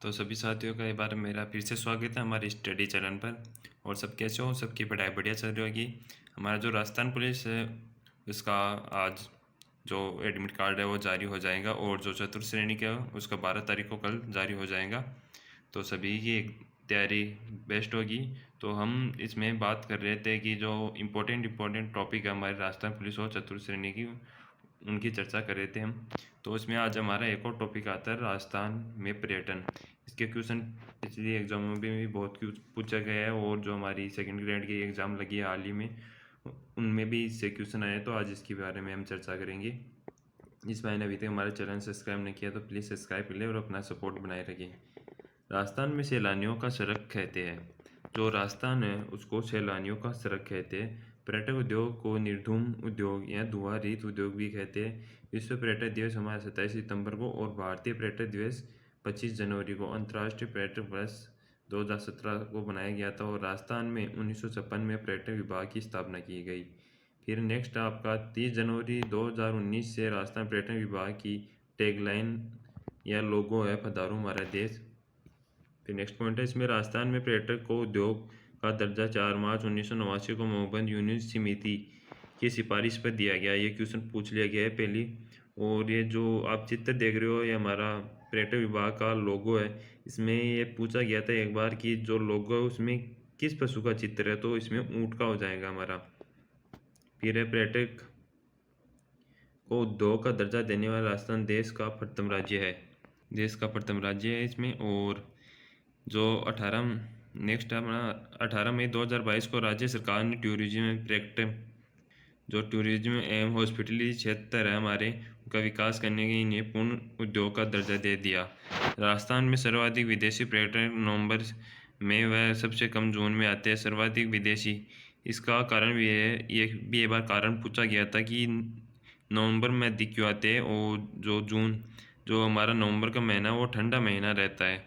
तो सभी साथियों का एक बार मेरा फिर से स्वागत है हमारे स्टडी चैनल पर। और सब कैसे हो? सबकी पढ़ाई बढ़िया चल रही होगी। हमारा जो राजस्थान पुलिस है उसका आज जो एडमिट कार्ड है वो जारी हो जाएगा, और जो चतुर्थ श्रेणी का है उसका 12 तारीख को कल जारी हो जाएगा। तो सभी की तैयारी बेस्ट होगी। तो हम इसमें बात कर रहे थे कि जो इम्पोर्टेंट टॉपिक है हमारे राजस्थान पुलिस और चतुर्थ श्रेणी की, उनकी चर्चा कर रहे थे हम। तो इसमें आज हमारा एक और टॉपिक आता है राजस्थान में पर्यटन। इसके क्वेश्चन पिछली एग्जामों में भी बहुत कुछ पूछा गया है, और जो हमारी सेकंड ग्रेड की एग्ज़ाम लगी है हाल ही में उनमें भी इससे क्वेश्चन आए। तो आज इसके बारे में हम चर्चा करेंगे। इस भाई ने अभी तक हमारे चैनल सब्सक्राइब नहीं किया तो प्लीज़ सब्सक्राइब कर ले और अपना सपोर्ट बनाए रखें। राजस्थान में सैलानियों का सड़क कहते हैं। जो राजस्थान है उसको सैलानियों का सड़क कहते हैं। पर्यटक उद्योग को निर्धूम उद्योग या धुआं रहित उद्योग भी कहते हैं। विश्व पर्यटक दिवस हमारा 27 सितंबर को और भारतीय पर्यटक दिवस 25 जनवरी को अंतर्राष्ट्रीय पर्यटक वर्ष 2017 को बनाया गया था, और राजस्थान में 1956 में पर्यटन विभाग की स्थापना की गई। फिर नेक्स्ट आपका 30 जनवरी 2019 से राजस्थान पर्यटन विभाग की टैगलाइन या लोगो है, पधारो हमारा देश। फिर नेक्स्ट पॉइंट है इसमें राजस्थान में पर्यटक को उद्योग का दर्जा 4 मार्च 1989 को मोहब्बत यूनियन समिति की सिफारिश पर दिया गया। ये क्वेश्चन पूछ लिया गया है पहली। और ये जो आप चित्र देख रहे हो ये हमारा पर्यटन विभाग का लोगो है। इसमें ये पूछा गया था एक बार कि जो लोगो है उसमें किस पशु का चित्र है, तो इसमें ऊँट का हो जाएगा हमारा। फिर है पर्यटक को उद्योग का दर्जा देने वाला राजस्थान देश का प्रथम राज्य है। देश का प्रथम राज्य है इसमें। और जो 18 मई 2022 को राज्य सरकार ने टूरिज्म पर्यटन जो टूरिज्म एवं हॉस्पिटलिटी क्षेत्र है हमारे उनका विकास करने के लिए पूर्ण उद्योग का दर्जा दे दिया। राजस्थान में सर्वाधिक विदेशी पर्यटक नवंबर में व सबसे कम जून में आते हैं। सर्वाधिक विदेशी, इसका कारण भी है, ये भी एक बार कारण पूछा गया था कि नवंबर में अधिक क्यों आते हैं, और जो जून जो हमारा नवंबर का महीना वो ठंडा महीना रहता है,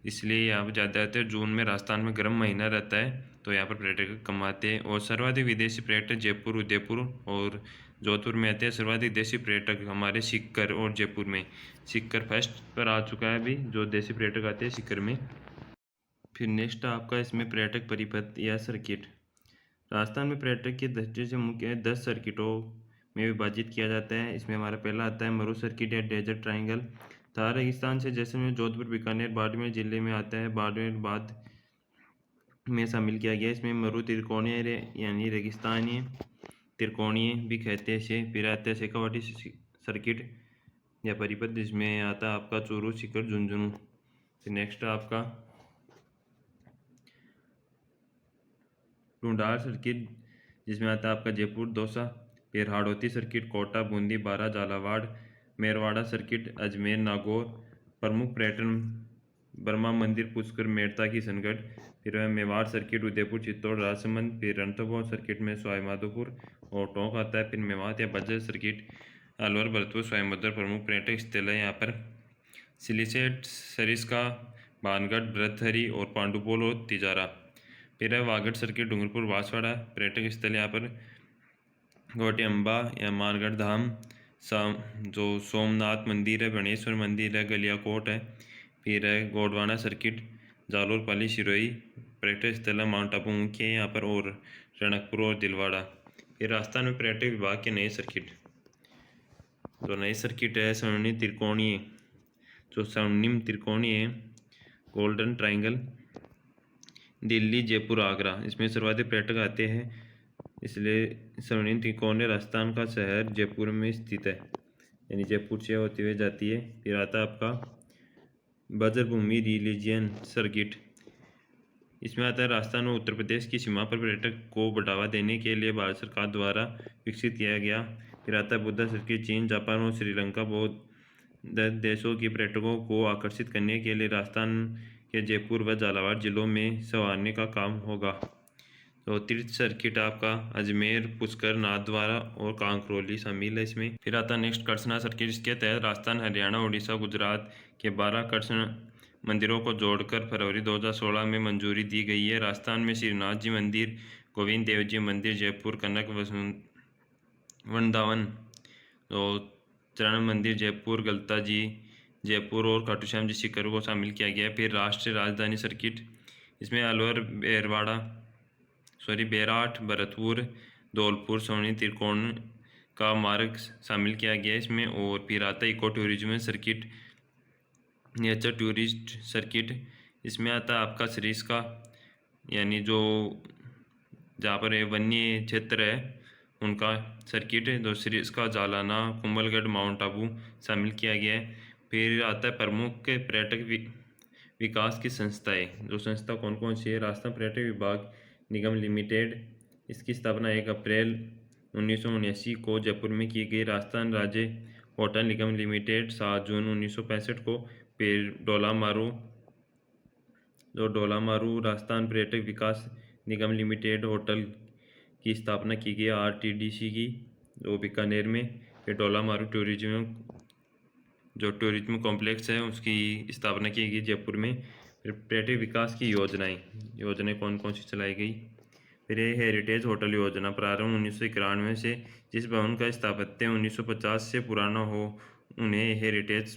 इसलिए यहाँ पर ज़्यादा आते हैं। जून में राजस्थान में गर्म महीना रहता है तो यहाँ पर पर्यटक कम आते हैं। और सर्वाधिक विदेशी पर्यटक जयपुर, उदयपुर और जोधपुर में आते हैं। सर्वाधिक देशी पर्यटक हमारे सीकर और जयपुर में। सीकर फर्स्ट पर आ चुका है अभी, जो देशी पर्यटक आते हैं सीकर में। फिर नेक्स्ट आपका इसमें पर्यटक परिपथ या सर्किट। राजस्थान में पर्यटक की दृष्टि से मुख्य 10 सर्किटों में विभाजित किया जाता है। इसमें हमारा पहला आता है मरु सर्किट या डेजर्ट ट्रायंगल। थार रेगिस्तान से जैसलमेर, जोधपुर, बीकानेर, बाड़मेर जिले में आता है। बाड़मेर बाद में शामिल किया गया। इसमें मरु त्रिकोणीय यानी रेगिस्तानी त्रिकोणीय भी कहते हैं इसे। फिर आता है शेखावाटी सर्किट या परिपथ, जिसमें आता है आपका चूरू, सीकर, झुंझुनू। फिर नेक्स्ट आपका ढूंढार सर्किट, जिसमें आता है आपका जयपुर, दौसा। फिर हाड़ौती सर्किट कोटा, बूंदी, बारा, झालावाड़। मेरवाड़ा सर्किट अजमेर, नागौर। प्रमुख पर्यटन बर्मा मंदिर, पुष्कर, मेड़ता की सनगढ़। फिर मेवाड़ सर्किट उदयपुर, चित्तौड़, राजसमंद। फिर रणथंभौर सर्किट में सवाई माधोपुर और टोंक आता है। फिर मेवात या बजर सर्किट अलवर, भरतपुर, सोनभद्र प्रमुख पर्यटक स्थल है यहाँ पर। सिलिसेट, सरिस्का, भानगढ़, भरतहरी और पांडुपोल और तिजारा। फिर है वागड़ सर्किट डूंगरपुर, बांसवाड़ा पर्यटक स्थल यहाँ पर। गोटे अम्बा या मानगढ़ धाम, जो सोमनाथ मंदिर है, गणेश्वर मंदिर है, गलियाकोट है। फिर है गोडवाना सर्किट जालोर, पाली, सिरोही पर्यटक स्थल है। माउंट आबू मुख्य है यहाँ पर, और रणकपुर और दिलवाड़ा। फिर राजस्थान में पर्यटक विभाग के नए सर्किट। जो नए सर्किट है स्वर्णिम त्रिकोणीय, जो स्वर्णिम त्रिकोणीय है गोल्डन ट्रायंगल, दिल्ली, जयपुर, आगरा। इसमें सर्वाधिक पर्यटक आते हैं, इसलिए स्वर्णिम त्रिकोणीय राजस्थान का शहर जयपुर में स्थित है, यानी जयपुर से होते हुए जाती है। फिर आता है आपका बज्रभूमि रिलीजियन सर्किट। इसमें आता है राजस्थान और उत्तर प्रदेश की सीमा पर पर्यटक को बढ़ावा देने के लिए भारत सरकार द्वारा विकसित किया गया। फिर आता है बुद्धा सर्किट, चीन, जापान और श्रीलंका बौद्ध देशों के पर्यटकों को आकर्षित करने के लिए राजस्थान के जयपुर व झालावाड़ जिलों में संवारने का काम होगा। तो तीर्थ सर्किट आपका अजमेर, पुष्कर, नाथद्वारा और कांकरोली शामिल है इसमें। फिर आता है नेक्स्ट कर्सना सर्किट। इसके तहत राजस्थान, हरियाणा, उड़ीसा, गुजरात के 12 कर्सन मंदिरों को जोड़कर फरवरी 2016 में मंजूरी दी गई है। राजस्थान में श्रीनाथ जी मंदिर, गोविंद देव जी मंदिर, जयपुर, कनक वृंदावन, तो चरण मंदिर जयपुर, गलता जी जयपुर और खाटू श्याम जी सीकर को शामिल किया गया है। फिर राष्ट्रीय राजधानी सर्किट, इसमें अलवर बेराट, भरतपुर, धौलपुर, सोनी, त्रिकोण का मार्ग शामिल किया गया है इसमें। और फिर आता है eco tourism circuit, nature tourist circuit, इसमें आता है आपका सरिस्का, यानी जो जहाँ पर ये वन्य क्षेत्र है उनका सर्किट है, जो सरिस्का, जालाना, कुंभलगढ़, माउंट आबू शामिल किया गया है। फिर आता है प्रमुख पर्यटक विकास की संस्थाएं, जो संस्था कौन कौन सी है। राजस्थान पर्यटक विभाग निगम लिमिटेड, इसकी स्थापना 1 अप्रैल 1979 को जयपुर में की गई। राजस्थान राज्य होटल निगम लिमिटेड 7 जून 1965 को। फिर डोलामारू राजस्थान पर्यटक विकास निगम लिमिटेड होटल की स्थापना की गई आरटीडीसी की, जो बीकानेर में। फिर डोलामारू टूरिज्म कॉम्प्लेक्स है उसकी स्थापना की गई जयपुर में। फिर पर्यटक विकास की योजनाएं कौन कौन सी चलाई गई। फिर ये हेरिटेज होटल योजना, प्रारंभ 1991 से, जिस भवन का स्थापत्य 1950 से पुराना हो उन्हें हेरिटेज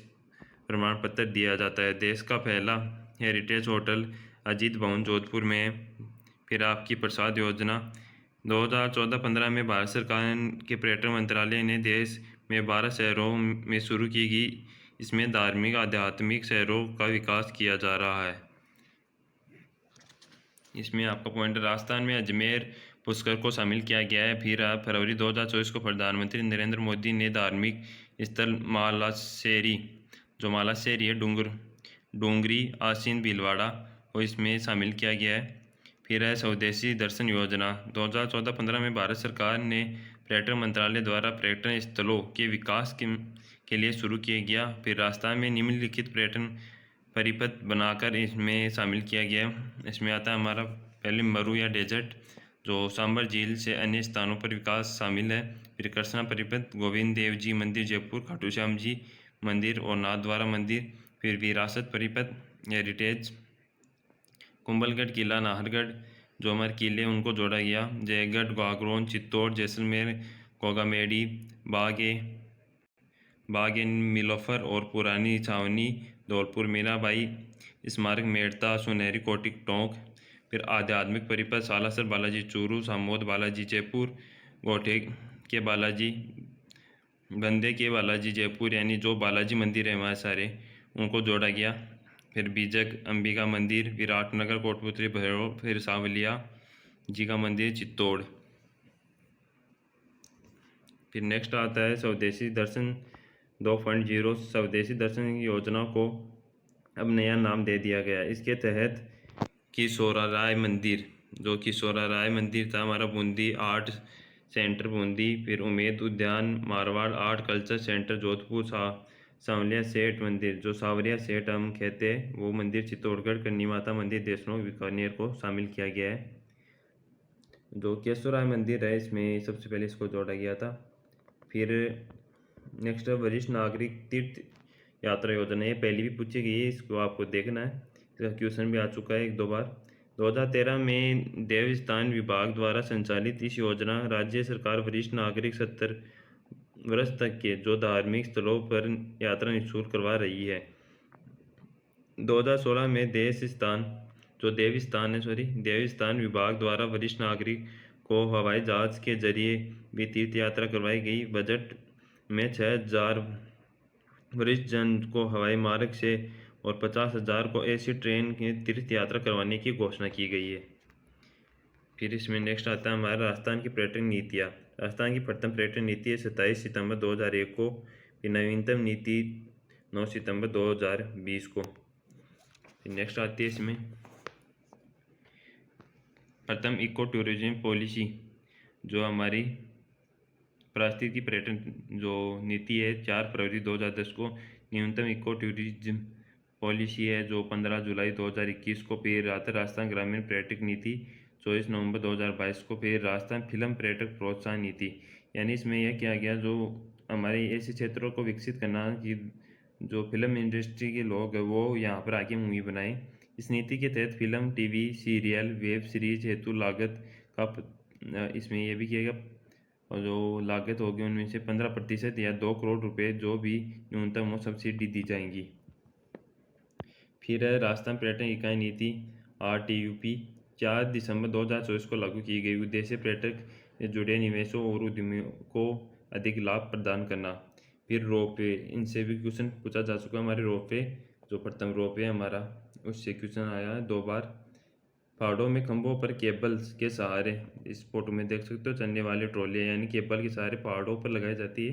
प्रमाण पत्र दिया जाता है। देश का पहला हेरिटेज होटल अजीत भवन जोधपुर में है। फिर आपकी प्रसाद योजना 2014-15 में भारत सरकार के पर्यटन मंत्रालय ने देश में 12 शहरों में शुरू की गई। इसमें धार्मिक आध्यात्मिक शहरों का विकास किया जा रहा है। इसमें आपका पॉइंट, राजस्थान में अजमेर पुष्कर को शामिल किया गया है। फिर फरवरी 2024 को प्रधानमंत्री नरेंद्र मोदी ने धार्मिक स्थल मालाशेरी, जो मालाशेरी है डूंगरी, आसीन, भीलवाड़ा को इसमें शामिल किया गया है। फिर है स्वदेशी दर्शन योजना, 2014-15 में भारत सरकार ने पर्यटन मंत्रालय द्वारा पर्यटन स्थलों के विकास के लिए शुरू किया गया। फिर राजस्थान में निम्नलिखित पर्यटन परिपथ बनाकर इसमें शामिल किया गया। इसमें आता है हमारा पहले मरु या डेजर्ट, जो सांबर झील से अन्य स्थानों पर विकास शामिल है। फिर कृष्णा परिपथ, गोविंद देव जी मंदिर जयपुर, खाटू श्याम जी मंदिर और नाथद्वारा मंदिर। फिर विरासत परिपथ हेरिटेज, कुंभलगढ़ किला, नाहरगढ़, जो हमारे किले उनको जोड़ा गया। जयगढ़, गागरोन, चित्तौड़, जैसलमेर, कोगामेडी, बाग मिलोफर और पुरानी छावनी, धौलपुर, मीराबाई स्मारक, मेड़ता, सुनहरी कोटिक टोंक। फिर आध्यात्मिक परिपथ सालासर बालाजी चूरू, सामोद बालाजी जयपुर, गोठे के बालाजी, बंदे के बालाजी जयपुर, यानी जो बालाजी मंदिर है हमारे सारे उनको जोड़ा गया। फिर बीजक अंबिका मंदिर, विराटनगर, कोटपुतली, भैरव, फिर सांवलिया जी का मंदिर चित्तौड़। फिर नेक्स्ट आता है स्वदेशी दर्शन 2.0। स्वदेशी दर्शन योजना को अब नया नाम दे दिया गया। इसके तहत किशोराराय मंदिर, जो किशोराराय मंदिर था हमारा, बूंदी आर्ट सेंटर बूंदी, फिर उमेद उद्यान, Marwar art culture centre Jodhpur, Sanwaliya सेठ मंदिर, जो सावरिया सेठ हम कहते हैं वो मंदिर चित्तौड़गढ़, करनी माता मंदिर देशनोक बीकानेर को शामिल किया गया है। जो केशवराय मंदिर है इसमें सबसे पहले इसको जोड़ा गया था। फिर नेक्स्ट है वरिष्ठ नागरिक तीर्थ यात्रा योजना, ये पहले भी पूछी गई है, इसको आपको देखना है, इसका क्वेश्चन भी आ चुका है 1-2 बार। 2013 में देवस्थान विभाग द्वारा संचालित इस योजना राज्य सरकार वरिष्ठ नागरिक 70 वर्ष तक के जो धार्मिक स्थलों पर यात्रा निःशुल्क करवा रही है। 2016 में देवस्थान विभाग द्वारा वरिष्ठ नागरिक को हवाई जहाज के जरिए भी तीर्थ यात्रा करवाई गई। बजट में 6,000 वरिष्ठ जन को हवाई मार्ग से और 50,000 को ऐसी ट्रेन की तीर्थ यात्रा करवाने की घोषणा की गई है। फिर इसमें नेक्स्ट आता है हमारा राजस्थान की पर्यटन नीतियाँ। राजस्थान की प्रथम पर्यटन नीति है 27 सितंबर 2001 को। फिर नवीनतम नीति 9 सितंबर 2020 को। फिर नेक्स्ट आती है इसमें प्रथम इको टूरिज्म पॉलिसी, जो हमारी पारिस्थितिकी पर्यटन जो नीति है 4 फरवरी 2010 को। न्यूनतम इको टूरिज्म पॉलिसी है जो 15 जुलाई 2021 को। फिर राजस्थान ग्रामीण पर्यटक नीति 24 नवंबर 2022 को। फिर राजस्थान फिल्म पर्यटक प्रोत्साहन नीति, यानी इसमें यह किया गया जो हमारे ऐसे क्षेत्रों को विकसित करना कि जो फिल्म इंडस्ट्री के लोग हैं वो यहाँ पर आके मूवी बनाएं। इस नीति के तहत film, TV serial, web series हेतु लागत का इसमें यह भी किया गया, और जो लागत होगी उनमें से 15% या 2 करोड़ रुपए जो भी न्यूनतम हो सब्सिडी दी जाएंगी। फिर है राजस्थान पर्यटन इकाई नीति RTUP 4 दिसंबर 2024 को लागू की गई। उद्देश्य पर्यटक से जुड़े निवेशों और उद्यमियों को अधिक लाभ प्रदान करना। फिर रोपवे, इनसे भी क्वेश्चन पूछा जा चुका है। हमारे रोपवे जो प्रथम रोपवे हमारा, उससे क्वेश्चन आया है 2 बार। पहाड़ों में खंभों पर केबल्स के सहारे, इस फोटो में देख सकते हो, चलने वाली ट्रॉली यानी केबल के सहारे पहाड़ों पर लगाई जाती है।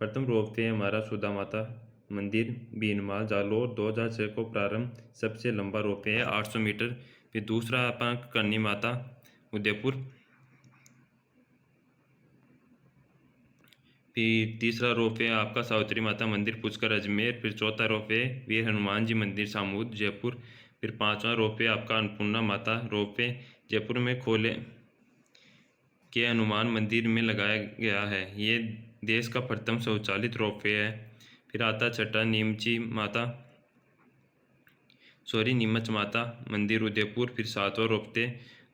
प्रथम रोपवे हमारा सुधा माता मंदिर बीनमाल जालोर 2006 को प्रारंभ, सबसे लंबा रोपवे है 800 मीटर। फिर दूसरा अपना करनी माता उदयपुर। फिर तीसरा रोपवे आपका सावित्री माता मंदिर पुष्कर अजमेर। फिर चौथा रोपवे वीर हनुमान जी मंदिर सामूद जयपुर। फिर पांचवा रोपवे आपका अन्नपूर्णा माता रोपवे जयपुर में खोले के हनुमान मंदिर में लगाया गया है। ये देश का प्रथम स्वचालित रोपवे है। फिर आता छठा नीमच माता मंदिर उदयपुर। फिर सातवां रोपवे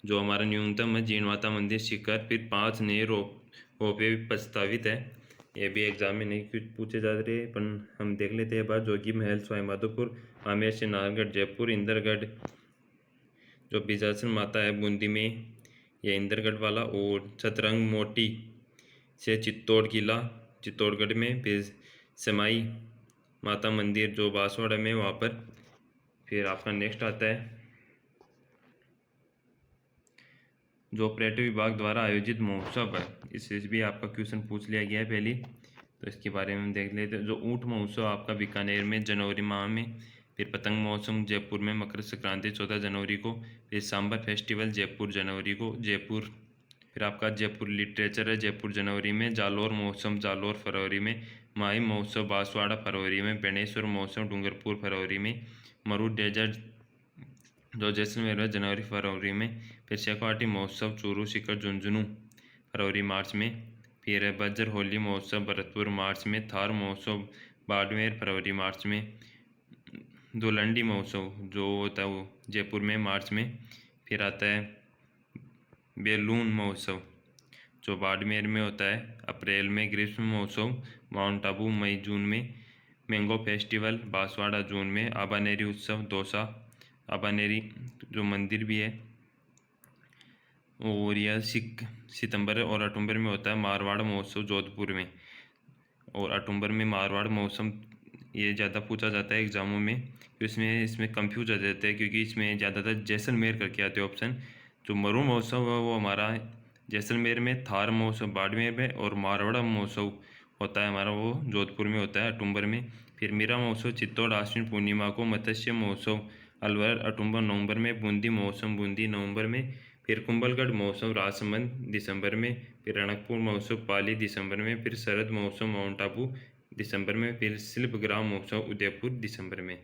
जो हमारा न्यूनतम है जीण माता मंदिर सीकर। फिर 5 नए रोपवे भी प्रस्तावित है। ये भी एग्जाम में नहीं कुछ पूछे जा रहे हैं, पर हम देख लेते हैं। बार जोगी महल सवाईमाधोपुर, आमेर से नाहरगढ़ जयपुर, इंदरगढ़ जो बिजासन माता है बूंदी में, ये इंदरगढ़ वाला। और छतरंग मोटी से चित्तौड़ किला चित्तौड़गढ़ में। फिर समाई माता मंदिर जो बांसवाड़ा में, वहाँ पर। फिर आपका नेक्स्ट आता है जो पर्यटन विभाग द्वारा आयोजित महोत्सव है, इससे भी आपका क्वेश्चन पूछ लिया गया है पहले, तो इसके बारे में हम देख लेते हैं। जो ऊँट महोत्सव आपका बीकानेर में जनवरी माह में। फिर पतंग महोत्सव जयपुर में मकर संक्रांति 14 जनवरी को। फिर सांबर फेस्टिवल जयपुर जनवरी को जयपुर। फिर आपका जयपुर लिटरेचर है जयपुर जनवरी में। जालोर महोत्सव जालोर फरवरी में। माही महोत्सव बांसवाड़ा फरवरी में। बेणेश्वर महोत्सव डूंगरपुर फरवरी में। मरू डेजर्ट जो जैसलमेर में जनवरी फरवरी में। फिर शेखावाटी महोत्सव चूरू सीकर झुंझुनू फरवरी मार्च में। फिर है बज्र होली महोत्सव भरतपुर मार्च में। थार महोत्सव बाड़मेर फरवरी मार्च में। धुलंडी महोत्सव जो होता है वो जयपुर में मार्च में। फिर आता है बैलून महोत्सव जो बाड़मेर में होता है अप्रैल में। ग्रीष्म महोत्सव माउंट आबू मई जून में। मैंगो फेस्टिवल बांसवाड़ा जून में। आबानेरी उत्सव दौसा आबानेरी जो मंदिर भी है, और यह सितंबर और अक्टूबर में होता है। मारवाड़ महोत्सव जोधपुर में, और अक्टूबर में मारवाड़ महोत्सव ये ज़्यादा पूछा जाता है एग्जामों में, तो इसमें कंफ्यूज आ जाता है क्योंकि इसमें ज़्यादातर जैसलमेर करके आते हैं ऑप्शन। जो मरू महोत्सव है वो हमारा जैसलमेर में, थार महोत्सव बाड़मेर में, और मारवाड़ा महोत्सव होता है हमारा वो जोधपुर में होता है अक्टूबर में। फिर मीरा महोत्सव चित्तौड़ आश्विन पूर्णिमा को। मत्स्य महोत्सव अलवर अक्टूबर नवंबर में। बूंदी महोत्सव बूंदी नवंबर में। फिर कुंभलगढ़ महोत्सव राजसमंद दिसंबर में। फिर रणकपुर महोत्सव पाली दिसंबर में। फिर शरद महोत्सव माउंट आबू दिसंबर में। फिर शिल्पग्राम महोत्सव उदयपुर दिसंबर में।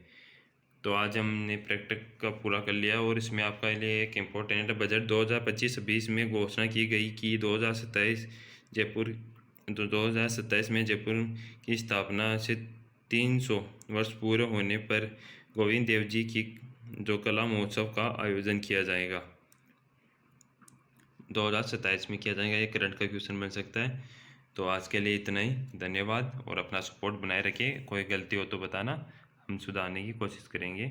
तो आज हमने प्रैक्टिस का पूरा कर लिया, और इसमें आपका लिए एक इम्पोर्टेंट बजट 2025-26 में घोषणा की गई कि 2027 जयपुर तो 2027 में जयपुर की स्थापना से 300 वर्ष पूरे होने पर गोविंद देव जी की जो कला महोत्सव का आयोजन किया जाएगा 2027 में किया जाएगा। ये करंट का क्वेश्चन बन सकता है। तो आज के लिए इतना ही, धन्यवाद, और अपना सपोर्ट बनाए रखिए। कोई गलती हो तो बताना, हम सुधारने की कोशिश करेंगे।